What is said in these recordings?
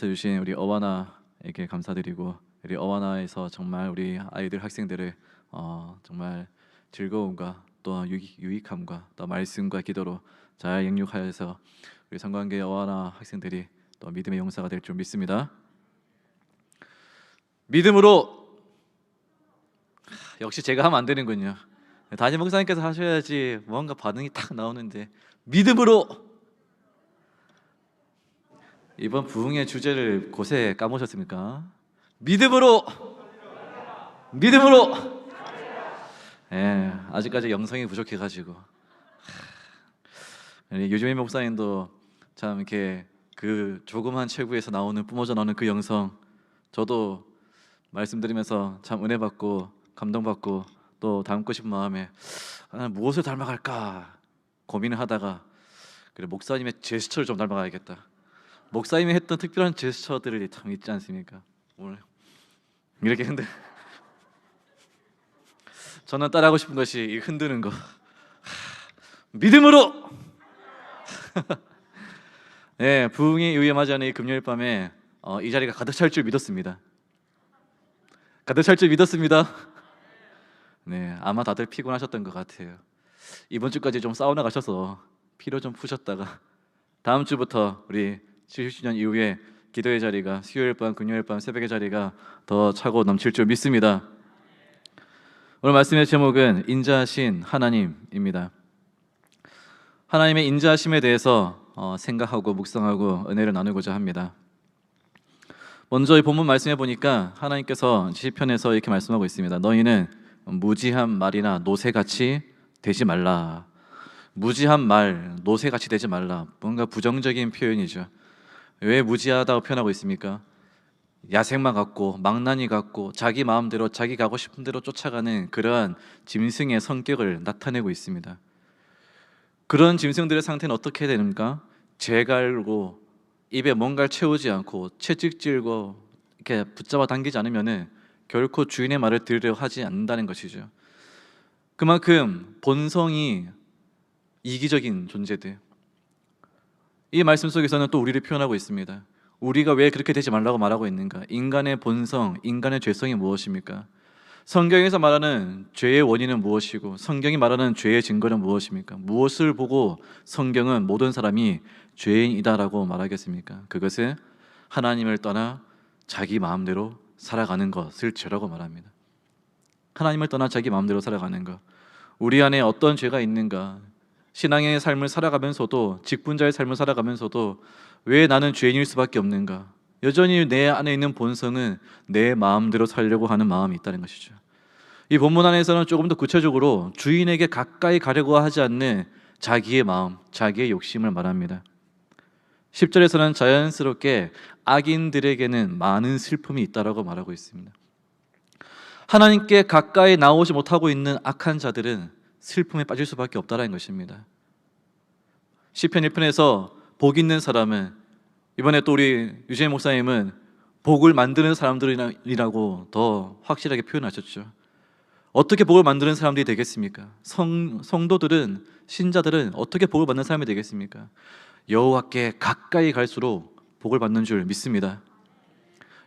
맡아주신 우리 어와나에게 감사드리고, 우리 어와나에서 정말 우리 아이들 학생들을 정말 즐거움과 또 유익함과 또 말씀과 기도로 잘 양육하여서 우리 성관계 어와나 학생들이 또 믿음의 용사가 될 줄 믿습니다. 믿음으로. 역시 제가 하면 안 되는군요. 담임 목사님께서 하셔야지 뭔가 반응이 딱 나오는데, 믿음으로. 이번 부흥의 주제를 곳에 까먹으셨습니까? 믿음으로. 믿음으로. 예, 아직까지 영성이 부족해가지고. 유주민 목사님도 참 이렇게 그 조그만 체구에서 나오는 뿜어져 나오는 그 영성, 저도 말씀드리면서 참 은혜 받고 감동받고 또 닮고 싶은 마음에 무엇을 닮아갈까 고민을 하다가, 그래, 목사님의 제스처를 좀 닮아가야겠다. 목사님이 했던 특별한 제스처들이 참 있지 않습니까? 오늘 이렇게 저는 따라하고 싶은 것이 이 흔드는 거. 믿음으로. 네, 부흥의 이후에 맞이하는 이 금요일 밤에 이 자리가 가득 찰 줄 믿었습니다. 가득 찰 줄 믿었습니다. 네, 아마 다들 피곤하셨던 것 같아요. 이번 주까지 좀 사우나 가셔서 피로 좀 푸셨다가 다음 주부터 우리 70주년 이후에 기도의 자리가 수요일 밤, 금요일 밤 새벽의 자리가 더 차고 넘칠 줄 믿습니다. 오늘 말씀의 제목은 인자하신 하나님입니다. 하나님의 인자하심에 대해서 생각하고 묵상하고 은혜를 나누고자 합니다. 먼저 이 본문 말씀해 보니까 하나님께서 시편에서 이렇게 말씀하고 있습니다. 너희는 무지한 말이나 노새같이 되지 말라. 무지한 말, 노새같이 되지 말라. 뭔가 부정적인 표현이죠. 왜 무지하다고 표현하고 있습니까? 야생마 같고 망나니 같고 자기 마음대로 자기 가고 싶은 대로 쫓아가는 그러한 짐승의 성격을 나타내고 있습니다. 그런 짐승들의 상태는 어떻게 되는가? 재 갈고 입에 뭔가를 채우지 않고 채찍질고 이렇게 붙잡아 당기지 않으면은 결코 주인의 말을 들으려 하지 않는다는 것이죠. 그만큼 본성이 이기적인 존재들. 이 말씀 속에서는 또 우리를 표현하고 있습니다. 우리가 왜 그렇게 되지 말라고 말하고 있는가? 인간의 본성, 인간의 죄성이 무엇입니까? 성경에서 말하는 죄의 원인은 무엇이고 성경이 말하는 죄의 증거는 무엇입니까? 무엇을 보고 성경은 모든 사람이 죄인이다라고 말하겠습니까? 그것은 하나님을 떠나 자기 마음대로 살아가는 것을 죄라고 말합니다. 하나님을 떠나 자기 마음대로 살아가는 것. 우리 안에 어떤 죄가 있는가? 신앙의 삶을 살아가면서도, 직분자의 삶을 살아가면서도 왜 나는 죄인일 수밖에 없는가? 여전히 내 안에 있는 본성은 내 마음대로 살려고 하는 마음이 있다는 것이죠. 이 본문 안에서는 조금 더 구체적으로 주인에게 가까이 가려고 하지 않는 자기의 마음, 자기의 욕심을 말합니다. 10절에서는 자연스럽게 악인들에게는 많은 슬픔이 있다라고 말하고 있습니다. 하나님께 가까이 나오지 못하고 있는 악한 자들은 슬픔에 빠질 수밖에 없다는 것입니다. 시편 1편에서 복 있는 사람은, 이번에 또 우리 유재인 목사님은 복을 만드는 사람들이라고 더 확실하게 표현하셨죠. 어떻게 복을 만드는 사람들이 되겠습니까? 성도들은, 신자들은 어떻게 복을 받는 사람이 되겠습니까? 여호와께 가까이 갈수록 복을 받는 줄 믿습니다.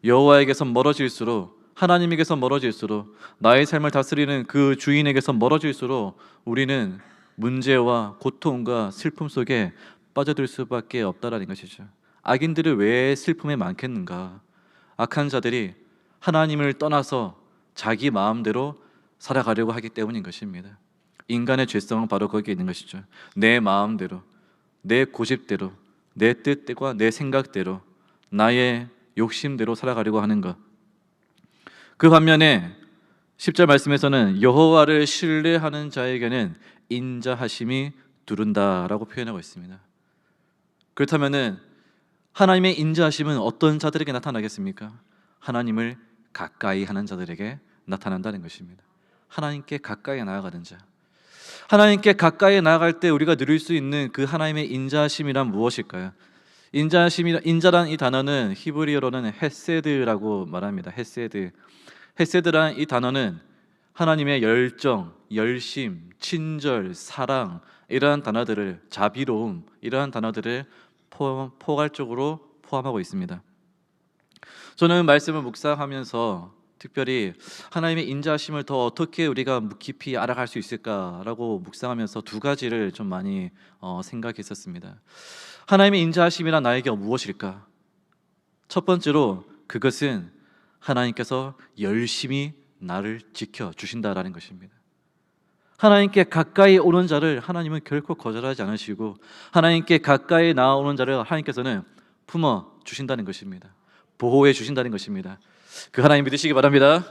여호와에게서 멀어질수록, 하나님에게서 멀어질수록, 나의 삶을 다스리는 그 주인에게서 멀어질수록 우리는 문제와 고통과 슬픔 속에 빠져들 수밖에 없다라는 것이죠. 악인들이 왜 슬픔에 많겠는가? 악한 자들이 하나님을 떠나서 자기 마음대로 살아가려고 하기 때문인 것입니다. 인간의 죄성은 바로 거기에 있는 것이죠. 내 마음대로, 내 고집대로, 내 뜻과 내 생각대로, 나의 욕심대로 살아가려고 하는 것. 그 반면에 10절 말씀에서는 여호와를 신뢰하는 자에게는 인자하심이 두른다라고 표현하고 있습니다. 그렇다면은 하나님의 인자하심은 어떤 자들에게 나타나겠습니까? 하나님을 가까이 하는 자들에게 나타난다는 것입니다. 하나님께 가까이 나아가는 자. 하나님께 가까이 나아갈 때 우리가 누릴 수 있는 그 하나님의 인자하심이란 무엇일까요? 인자란 이 단어는 히브리어로는 헤세드라고 말합니다. 헤세드. 헤세드란 이 단어는 하나님의 열정, 열심, 친절, 사랑, 이러한 단어들을, 자비로움, 이러한 단어들을 포괄적으로 포함하고 있습니다. 저는 말씀을 묵상하면서 특별히 하나님의 인자하심을 더 어떻게 우리가 깊이 알아갈 수 있을까라고 묵상하면서 두 가지를 좀 많이 생각했었습니다. 하나님의 인자하심이란 나에게 무엇일까? 첫 번째로 그것은 하나님께서 열심히 나를 지켜주신다라는 것입니다. 하나님께 가까이 오는 자를 하나님은 결코 거절하지 않으시고, 하나님께 가까이 나오는 자를 하나님께서는 품어 주신다는 것입니다. 보호해 주신다는 것입니다. 그 하나님 믿으시기 바랍니다.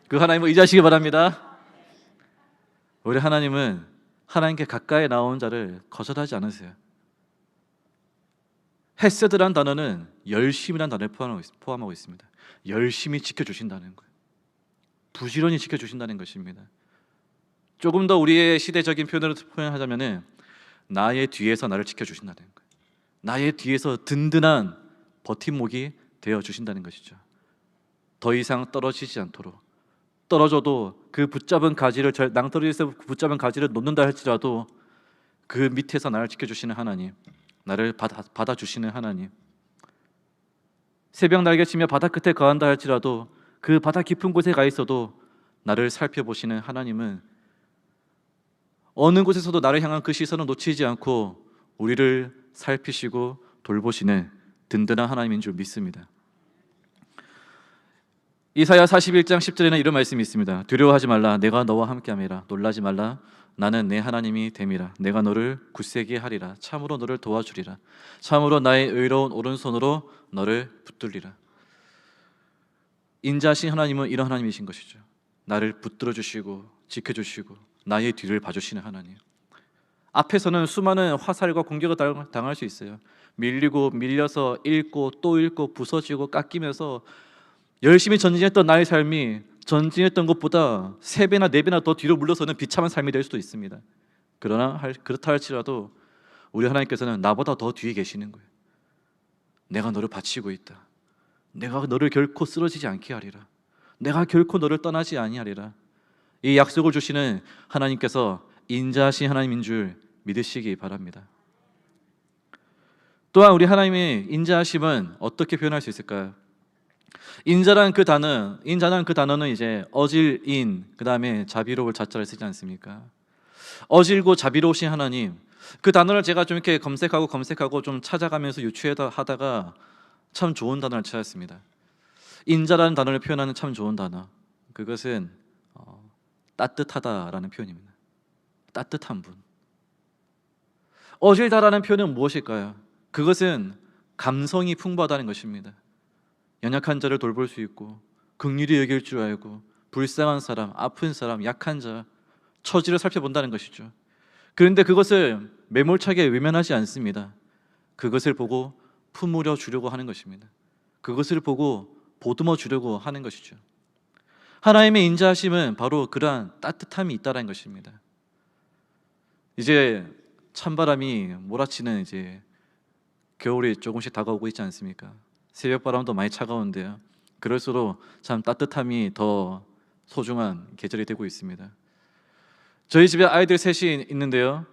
그 하나님을 의지하시기 바랍니다. 우리 하나님은 하나님께 가까이 나오는 자를 거절하지 않으세요. 헤세드란 단어는 열심이라는 단어를 포함하고 있습니다. 열심히 지켜주신다는 거예요. 부지런히 지켜주신다는 것입니다. 조금 더 우리의 시대적인 표현으로 표현하자면 나의 뒤에서 나를 지켜주신다는 거예요. 나의 뒤에서 든든한 버팀목이 되어주신다는 것이죠. 더 이상 떨어지지 않도록, 떨어져도 그 붙잡은 가지를, 낭떠러지에서 붙잡은 가지를 놓는다 할지라도 그 밑에서 나를 지켜주시는 하나님, 나를 받아주시는 하나님, 새벽 날개치며 바다 끝에 거한다 할지라도 그 바다 깊은 곳에 가 있어도 나를 살펴보시는 하나님은 어느 곳에서도 나를 향한 그 시선을 놓치지 않고 우리를 살피시고 돌보시는 든든한 하나님인 줄 믿습니다. 이사야 41장 10절에는 이런 말씀이 있습니다. 두려워하지 말라, 내가 너와 함께함이라. 놀라지 말라, 나는 내 하나님이 됨이라. 내가 너를 굳세게 하리라. 참으로 너를 도와주리라. 참으로 나의 의로운 오른손으로 너를 붙들리라. 인자하신 하나님은 이런 하나님이신 것이죠. 나를 붙들어 주시고 지켜주시고 나의 뒤를 봐주시는 하나님. 앞에서는 수많은 화살과 공격을 당할 수 있어요. 밀리고 밀려서 잃고 또 잃고 부서지고 깎이면서 열심히 전진했던 나의 삶이 전진했던 것보다 3배나 4배나 더 뒤로 물러서는 비참한 삶이 될 수도 있습니다. 그러나 그렇다 할지라도 우리 하나님께서는 나보다 더 뒤에 계시는 거예요. 내가 너를 바치고 있다. 내가 너를 결코 쓰러지지 않게 하리라. 내가 결코 너를 떠나지 아니하리라. 이 약속을 주시는 하나님께서 인자하신 하나님인 줄 믿으시기 바랍니다. 또한 우리 하나님의 인자하심은 어떻게 표현할 수 있을까요? 인자란 그 단어는 이제 어질인, 그 다음에 자비로울 자자를 쓰지 않습니까? 어질고 자비로우신 하나님, 그 단어를 제가 좀 이렇게 검색하고 좀 찾아가면서 유추하다가 참 좋은 단어를 찾았습니다. 인자라는 단어를 표현하는 참 좋은 단어, 그것은 따뜻하다라는 표현입니다. 따뜻한 분. 어질다라는 표현은 무엇일까요? 그것은 감성이 풍부하다는 것입니다. 연약한 자를 돌볼 수 있고 긍휼히 여길 줄 알고 불쌍한 사람, 아픈 사람, 약한 자, 처지를 살펴본다는 것이죠. 그런데 그것을 매몰차게 외면하지 않습니다. 그것을 보고 품으려 주려고 하는 것입니다. 그것을 보고 보듬어 주려고 하는 것이죠. 하나님의 인자하심은 바로 그러한 따뜻함이 있다는 것입니다. 이제 찬바람이 몰아치는 이제 겨울이 조금씩 다가오고 있지 않습니까? 새벽바람도 많이 차가운데요. 그럴수록 참 따뜻함이 더 소중한 계절이 되고 있습니다. 저희 집에 아이들 셋이 있는데요.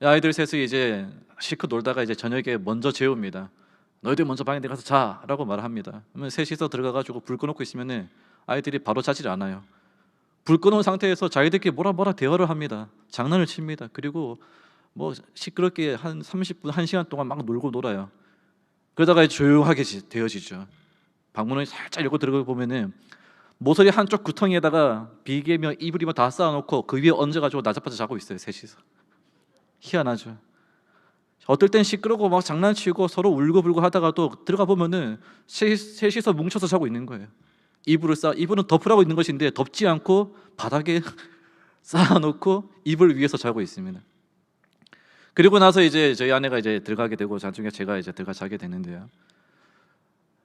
아이들 셋이 이제 실컷 놀다가 이제 저녁에 먼저 재웁니다. 너희들 먼저 방에 들어가서 자라고 말합니다. 그러면 셋이서 들어가가지고 불 꺼놓고 있으면은 아이들이 바로 자질 않아요. 불 꺼놓은 상태에서 자기들끼리 뭐라 대화를 합니다. 장난을 칩니다. 그리고 뭐 시끄럽게 한 30분, 1시간 동안 막 놀아요. 그러다가 조용하게 되어지죠. 방문을 살짝 열고 들어가 보면은 모서리 한쪽 구덩이에다가 비계며 이불이며 다 쌓아놓고 그 위에 얹어가지고 나자빠져 자고 있어요. 셋이서. 희한하죠. 어떨 땐 시끄럽고 막 장난치고 서로 울고불고 하다가도 들어가 보면은 셋이서 뭉쳐서 자고 있는 거예요. 이불은 덮으라고 있는 것인데 덮지 않고 바닥에 쌓아놓고 이불 위에서 자고 있습니다. 그리고 나서 이제 저희 아내가 이제 들어가게 되고 나중에 제가 이제 들어가 자게 되는데요.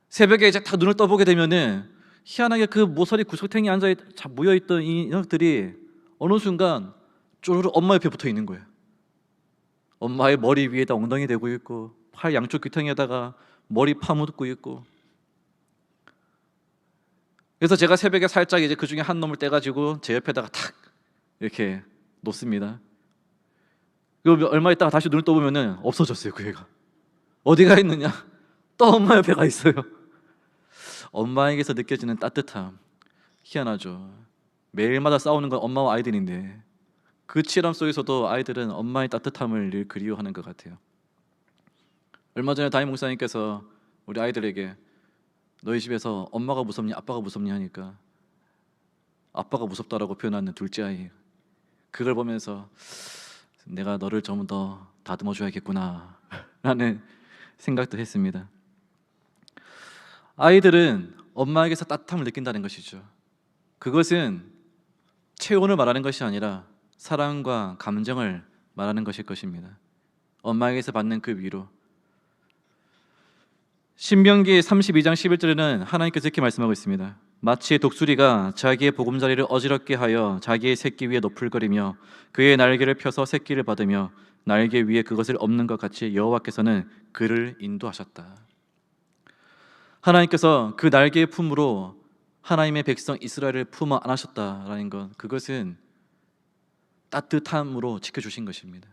새벽에 이제 딱 눈을 떠보게 되면은 희한하게 그 모서리 구석탱이에 모여있던 이 녀석들이 어느 순간 쪼르르 엄마 옆에 붙어 있는 거예요. 엄마의 머리 위에다 엉덩이 대고 있고 팔 양쪽 귀퉁이에다가 머리 파묻고 있고. 그래서 제가 새벽에 살짝 이제 그 중에 한 놈을 떼가지고 제 옆에다가 탁 이렇게 놓습니다. 그리고 얼마 있다가 다시 눈을 떠보면은 없어졌어요. 그 애가 어디가 있느냐? 또 엄마 옆에 가 있어요. 엄마에게서 느껴지는 따뜻함, 희한하죠. 매일마다 싸우는 건 엄마와 아이들인데 그 치열함 속에서도 아이들은 엄마의 따뜻함을 늘 그리워하는 것 같아요. 얼마 전에 담임 목사님께서 우리 아이들에게 너희 집에서 엄마가 무섭니 아빠가 무섭니 하니까 아빠가 무섭다라고 표현하는 둘째 아이, 그걸 보면서 내가 너를 좀 더 다듬어 줘야겠구나 라는 생각도 했습니다. 아이들은 엄마에게서 따뜻함을 느낀다는 것이죠. 그것은 체온을 말하는 것이 아니라 사랑과 감정을 말하는 것일 것입니다. 엄마에게서 받는 그 위로. 신명기 32장 11절에는 하나님께서 이렇게 말씀하고 있습니다. 마치 독수리가 자기의 보금자리를 어지럽게 하여 자기의 새끼 위에 노풀거리며 그의 날개를 펴서 새끼를 받으며 날개 위에 그것을 엎는 것 같이 여호와께서는 그를 인도하셨다. 하나님께서 그 날개의 품으로 하나님의 백성 이스라엘을 품어 안으셨다라는 것, 그것은 따뜻함으로 지켜주신 것입니다.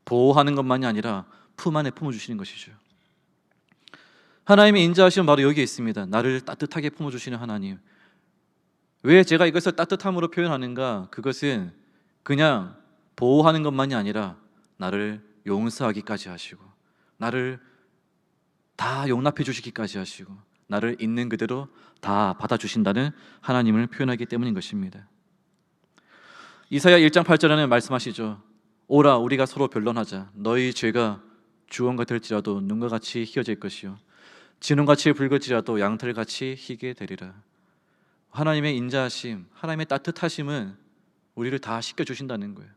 보호하는 것만이 아니라 품 안에 품어주시는 것이죠. 하나님의 인자하심은 바로 여기에 있습니다. 나를 따뜻하게 품어주시는 하나님. 왜 제가 이것을 따뜻함으로 표현하는가? 그것은 그냥 보호하는 것만이 아니라 나를 용서하기까지 하시고 나를 다 용납해 주시기까지 하시고 나를 있는 그대로 다 받아주신다는 하나님을 표현하기 때문인 것입니다. 이사야 1장 8절에는 말씀하시죠. 오라 우리가 서로 변론하자. 너희 죄가 주홍가 될지라도 눈과 같이 희어질 것이요 진홍같이 붉을지라도 양털같이 희게 되리라. 하나님의 인자하심, 하나님의 따뜻하심은 우리를 다 씻겨주신다는 거예요.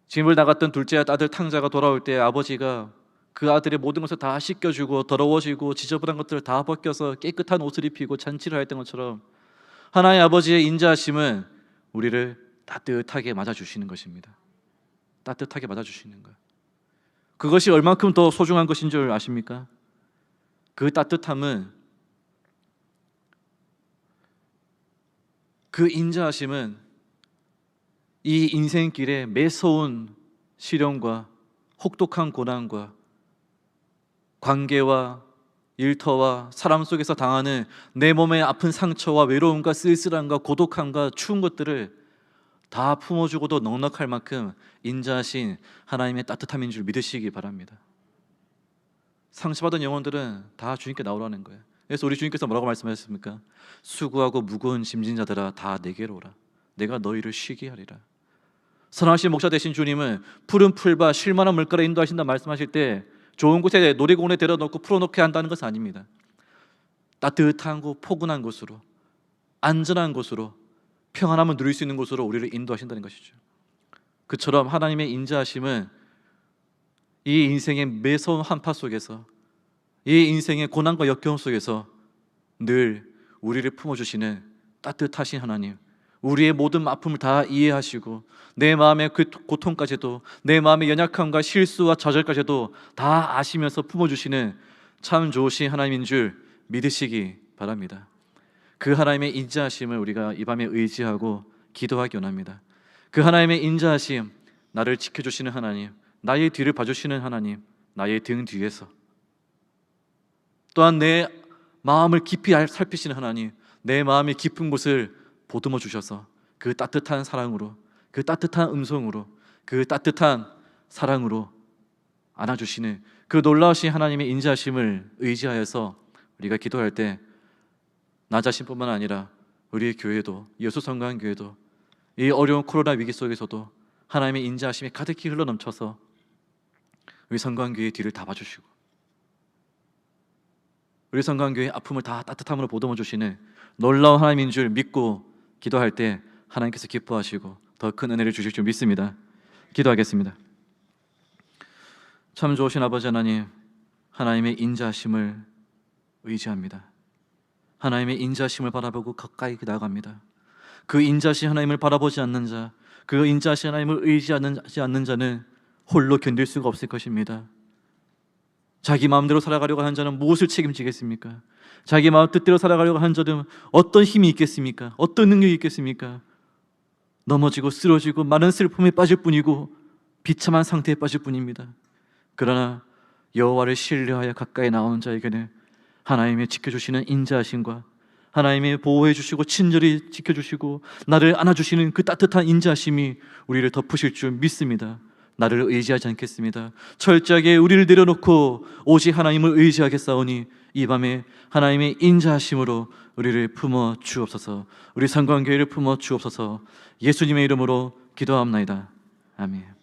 짐을 나갔던 둘째 아들 탕자가 돌아올 때 아버지가 그 아들의 모든 것을 다 씻겨주고 더러워지고 지저분한 것들을 다 벗겨서 깨끗한 옷을 입히고 잔치를 했던 것처럼 하나님 아버지의 인자하심은 우리를 따뜻하게 맞아주시는 것입니다. 따뜻하게 맞아주시는 거예요. 그것이 얼만큼 더 소중한 것인 줄 아십니까? 그 따뜻함은, 그 인자하심은 이 인생길에 매서운 시련과 혹독한 고난과 관계와 일터와 사람 속에서 당하는 내 몸의 아픈 상처와 외로움과 쓸쓸함과 고독함과 추운 것들을 다 품어주고도 넉넉할 만큼 인자하신 하나님의 따뜻함인 줄 믿으시기 바랍니다. 상처받은 영혼들은 다 주님께 나오라는 거예요. 그래서 우리 주님께서 뭐라고 말씀하셨습니까? 수고하고 무거운 짐진 자들아 다 내게로 오라. 내가 너희를 쉬게 하리라. 선하신 목자 되신 주님은 푸른 풀과 쉴만한 물가로 인도하신다 말씀하실 때 좋은 곳에 놀이공원에 데려놓고 풀어놓게 한다는 것은 아닙니다. 따뜻한 곳, 포근한 곳으로, 안전한 곳으로, 평안함을 누릴 수 있는 곳으로 우리를 인도하신다는 것이죠. 그처럼 하나님의 인자하심은 이 인생의 매서운 한파 속에서, 이 인생의 고난과 역경 속에서 늘 우리를 품어주시는 따뜻하신 하나님, 우리의 모든 아픔을 다 이해하시고 내 마음의 그 고통까지도, 내 마음의 연약함과 실수와 좌절까지도 다 아시면서 품어주시는 참 좋으신 하나님인 줄 믿으시기 바랍니다. 그 하나님의 인자하심을 우리가 이 밤에 의지하고 기도하기 원합니다. 그 하나님의 인자하심, 나를 지켜주시는 하나님, 나의 뒤를 봐주시는 하나님, 나의 등 뒤에서 또한 내 마음을 깊이 살피시는 하나님, 내 마음의 깊은 곳을 보듬어 주셔서 그 따뜻한 사랑으로, 그 따뜻한 음성으로, 그 따뜻한 사랑으로 안아주시는 그 놀라우신 하나님의 인자하심을 의지하여서 우리가 기도할 때 나 자신뿐만 아니라 우리 교회도, 예수성강교회도 이 어려운 코로나 위기 속에서도 하나님의 인자하심이 가득히 흘러넘쳐서 우리 성강교회의 뒤를 다 봐주시고 우리 성강교회의 아픔을 다 따뜻함으로 보듬어 주시는 놀라운 하나님인 줄 믿고 기도할 때 하나님께서 기뻐하시고 더 큰 은혜를 주실 줄 믿습니다. 기도하겠습니다. 참 좋으신 아버지 하나님, 하나님의 인자하심을 의지합니다. 하나님의 인자하심을 바라보고 가까이 나아갑니다. 그 인자하신 하나님을 바라보지 않는 자, 그 인자하신 하나님을 의지하지 않는 자는 홀로 견딜 수가 없을 것입니다. 자기 마음대로 살아가려고 하는 자는 무엇을 책임지겠습니까? 자기 마음 뜻대로 살아가려고 하는 자는 어떤 힘이 있겠습니까? 어떤 능력이 있겠습니까? 넘어지고 쓰러지고 많은 슬픔에 빠질 뿐이고 비참한 상태에 빠질 뿐입니다. 그러나 여호와를 신뢰하여 가까이 나오는 자에게는 하나님의 지켜주시는 인자하심과 하나님의 보호해 주시고 친절히 지켜주시고 나를 안아주시는 그 따뜻한 인자하심이 우리를 덮으실 줄 믿습니다. 나를 의지하지 않겠습니다. 철저하게 우리를 내려놓고 오직 하나님을 의지하겠사오니 이 밤에 하나님의 인자하심으로 우리를 품어 주옵소서. 우리 성광교회를 품어 주옵소서. 예수님의 이름으로 기도합나이다. 아멘.